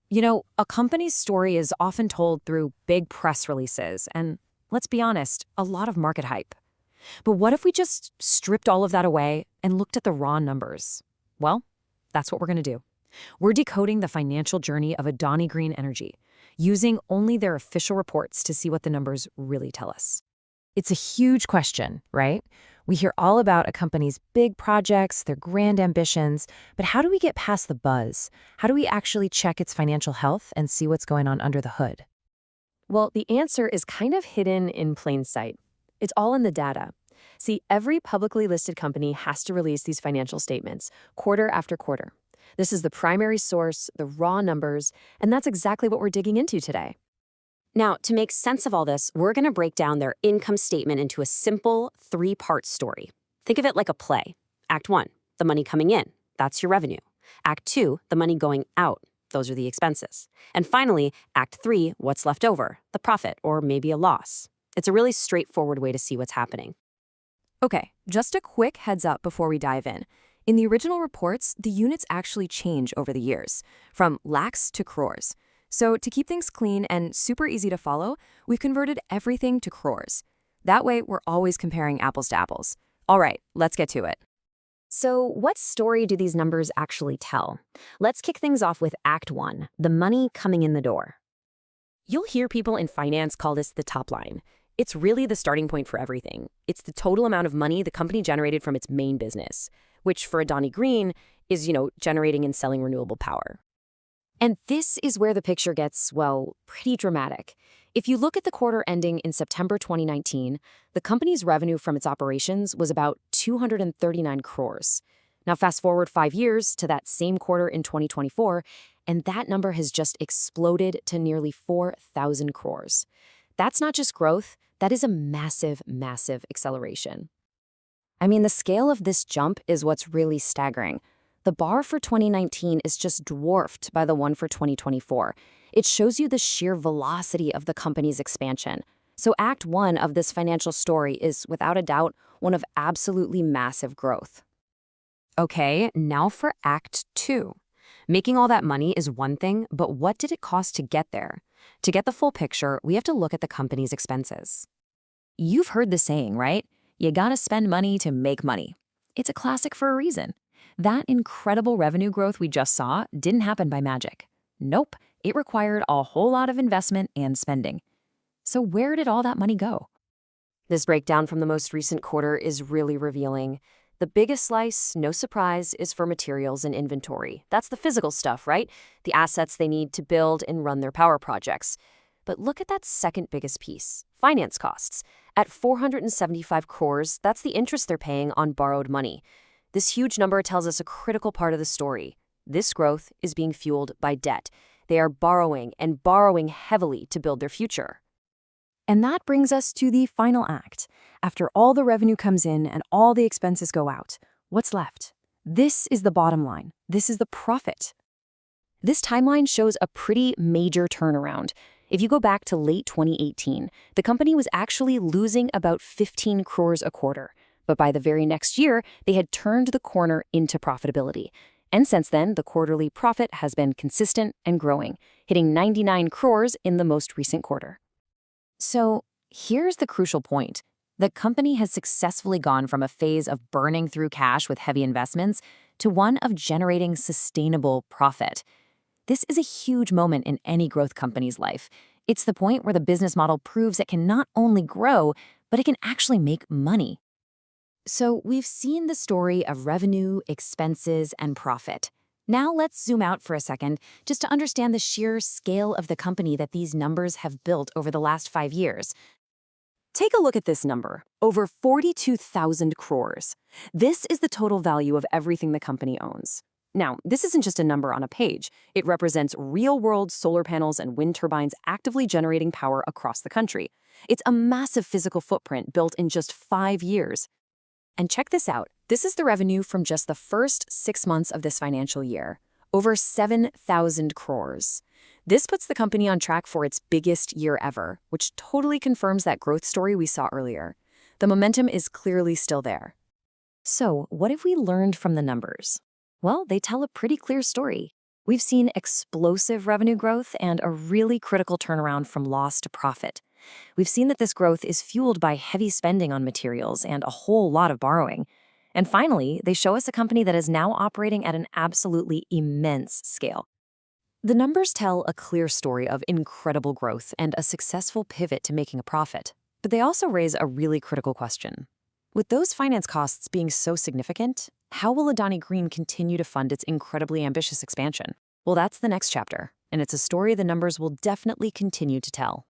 A company's story is often told through big press releases and, let's be honest, a lot of market hype. But what if we just stripped all of that away and looked at the raw numbers? Well, that's what we're going to do. We're decoding the financial journey of Adani Green Energy, using only their official reports to see what the numbers really tell us. It's a huge question, right? We hear all about a company's big projects, their grand ambitions, but how do we get past the buzz? How do we actually check its financial health and see what's going on under the hood? Well, the answer is kind of hidden in plain sight. It's all in the data. See, every publicly listed company has to release these financial statements, quarter after quarter. This is the primary source, the raw numbers, and that's exactly what we're digging into today. Now, to make sense of all this, we're going to break down their income statement into a simple three-part story. Think of it like a play. Act 1, the money coming in. That's your revenue. Act 2, the money going out. Those are the expenses. And finally, Act 3, what's left over, the profit or maybe a loss. It's a really straightforward way to see what's happening. Okay, just a quick heads up before we dive in. In the original reports, the units actually change over the years, from lakhs to crores. So to keep things clean and super easy to follow, we've converted everything to crores. That way, we're always comparing apples to apples. All right, let's get to it. So what story do these numbers actually tell? Let's kick things off with Act 1, the money coming in the door. You'll hear people in finance call this the top line. It's really the starting point for everything. It's the total amount of money the company generated from its main business, which for Adani Green is, generating and selling renewable power. And this is where the picture gets, well, pretty dramatic. If you look at the quarter ending in September 2019, the company's revenue from its operations was about 239 crores. Now fast forward 5 years to that same quarter in 2024, and that number has just exploded to nearly 4,000 crores. That's not just growth, that is a massive, massive acceleration. I mean, the scale of this jump is what's really staggering. The bar for 2019 is just dwarfed by the one for 2024. It shows you the sheer velocity of the company's expansion. So Act 1 of this financial story is, without a doubt, one of absolutely massive growth. Okay, now for Act 2. Making all that money is one thing, but what did it cost to get there? To get the full picture, we have to look at the company's expenses. You've heard the saying, right? You gotta spend money to make money. It's a classic for a reason. That incredible revenue growth we just saw didn't happen by magic. Nope, it required a whole lot of investment and spending. So where did all that money go? This breakdown from the most recent quarter is really revealing. The biggest slice, no surprise, is for materials and inventory. That's the physical stuff, right? The assets they need to build and run their power projects. But look at that second biggest piece, finance costs. At 475 crores, that's the interest they're paying on borrowed money. This huge number tells us a critical part of the story. This growth is being fueled by debt. They are borrowing and borrowing heavily to build their future. And that brings us to the final act. After all the revenue comes in and all the expenses go out, what's left? This is the bottom line. This is the profit. This timeline shows a pretty major turnaround. If you go back to late 2018, the company was actually losing about 15 crores a quarter. But by the very next year, they had turned the corner into profitability. And since then, the quarterly profit has been consistent and growing, hitting 99 crores in the most recent quarter. So here's the crucial point. The company has successfully gone from a phase of burning through cash with heavy investments to one of generating sustainable profit. This is a huge moment in any growth company's life. It's the point where the business model proves it can not only grow, but it can actually make money. So we've seen the story of revenue, expenses, and profit. Now let's zoom out for a second just to understand the sheer scale of the company that these numbers have built over the last 5 years. Take a look at this number, over 42,000 crores. This is the total value of everything the company owns. Now, this isn't just a number on a page. It represents real-world solar panels and wind turbines actively generating power across the country. It's a massive physical footprint built in just 5 years. And check this out. This is the revenue from just the first 6 months of this financial year. Over 7,000 crores. This puts the company on track for its biggest year ever, which totally confirms that growth story we saw earlier. The momentum is clearly still there. So, what have we learned from the numbers? Well, they tell a pretty clear story. We've seen explosive revenue growth and a really critical turnaround from loss to profit. We've seen that this growth is fueled by heavy spending on materials and a whole lot of borrowing. And finally, they show us a company that is now operating at an absolutely immense scale. The numbers tell a clear story of incredible growth and a successful pivot to making a profit. But they also raise a really critical question. With those finance costs being so significant, how will Adani Green continue to fund its incredibly ambitious expansion? Well, that's the next chapter, and it's a story the numbers will definitely continue to tell.